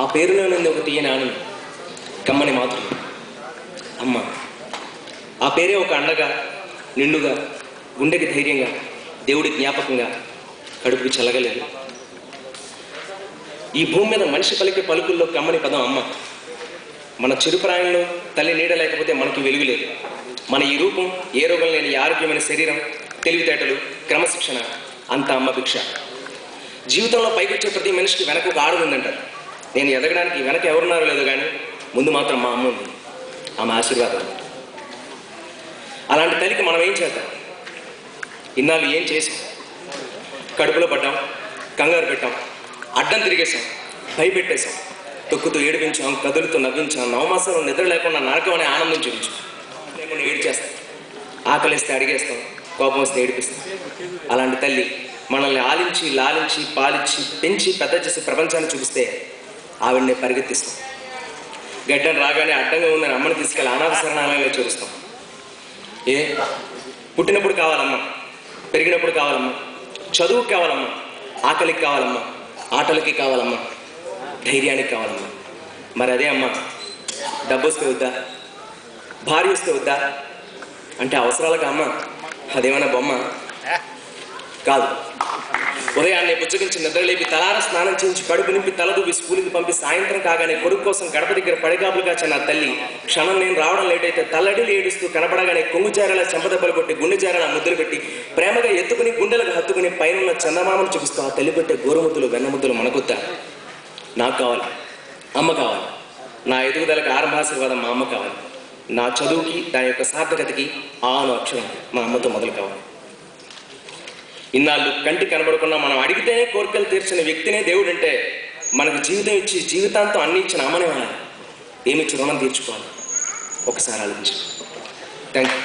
ఆ పేరులోనుంది ఒక తీయని ఆనందం, కమ్మని మాతృ అమ్మ. ఆ పేరే ఒక అండగా, నిండుగా, గుండెకి ధైర్యంగా, దేవుడి జ్ఞాపకంగా, కడుపుకి చల్లగలేదు. ఈ భూమి మీద మనిషి పలికే పలుకుల్లో కమ్మని పదం అమ్మ. మన చిరుప్రాయంలో తల్లి నీడ లేకపోతే మనకి వెలుగు లేదు. మన ఈ రూపం, ఏ రోగం లేని ఆరోగ్యమైన శరీరం, తెలివితేటలు, క్రమశిక్షణ అంత అమ్మ భిక్ష. జీవితంలో పైకి వచ్చే ప్రతి మనిషికి వెనక ఒక ఆడు ఉందంటారు. నేను ఎదగడానికి వెనక ఎవరున్నారో లేదో కానీ ముందు మాత్రం మా అమ్మ ఉంది. ఆమె ఆశీర్వాదం. అలాంటి తల్లికి మనం ఏం చేద్దాం? ఇన్నాళ్ళు ఏం చేసాం? కడుపులో పడ్డాం, కంగారు పెట్టాం, అడ్డం తిరిగేసాం, భయపెట్టేశాం, తొక్కుతూ ఏడిపించాం, కదులుతూ నవ్వించాం, నవమాసాలు నిద్ర లేకుండా నరకం అనే ఆనందం చూపించాం. లేకుండా ఏడిచేస్తాం, ఆకలిస్తే అడిగేస్తాం, కోపం వస్తే ఏడిపిస్తాం. అలాంటి తల్లి మనల్ని ఆలించి, లాలించి, పాలించి, పెంచి, పెద్ద చేసి ప్రపంచాన్ని చూపిస్తే ఆవిడని పరిగెత్తిస్తాం. గడ్డను రాగానే అడ్డంగా ఉందని అమ్మని తీసుకెళ్ళి అనాథ శరణాలయంలో చూపిస్తాం. పుట్టినప్పుడు కావాలమ్మా, పెరిగినప్పుడు కావాలమ్మా, చదువుకి కావాలమ్మా, ఆకలికి కావాలమ్మా, ఆటలకి కావాలమ్మా, ధైర్యానికి కావాలమ్మా. మరి అదే అమ్మ డబ్బు వస్తే వద్దా, భార్య వస్తే వద్దా అంటే అవసరాలకు అమ్మ అదేమన్నా బొమ్మ కాదు. ఉదయాన్నే పుచ్చగించి నిద్రలేపి తలార స్నానం చేయించి కడుపు నింపి తలదూపి స్కూల్కి పంపి సాయంత్రం కాగానే కొడుకు కోసం గడప దగ్గర పడిగాపులుగా చిన్న తల్లి క్షణం నేను రావడం లేట్ అయితే తల్లడిలు ఏడుస్తూ కనపడగానే కొంగు జారలా చెంపదెబ్బలు కొట్టి గుండె జారలా ముద్దులు పెట్టి ప్రేమగా ఎత్తుకుని గుండెలకు హత్తుకుని పైన చందమామను చూపిస్తూ ఆ తల్లి పెట్టే గోరుముద్దులు వెన్నముద్దులు మనకొద్దా? నాకు కావాలి, అమ్మ కావాలి. నా ఎదుగుదలకు ఆరంభాశీర్వాదం మా అమ్మ కావాలి. నా చదువుకి దాని యొక్క సార్థకతకి ఆను అక్షరం మా అమ్మతో మొదలు కావాలి. ఇన్నాళ్ళు కంటి కనబడకుండా మనం అడిగితేనే కోరికలు తీర్చిన వ్యక్తినే దేవుడు అంటే మనకు జీవితం ఇచ్చి జీవితాంతం అన్ని ఇచ్చిన అమ్మనే ఏమిచ్చి రుణం తీర్చుకోవాలి? ఒకసారి ఆలోచించండి. Thank you.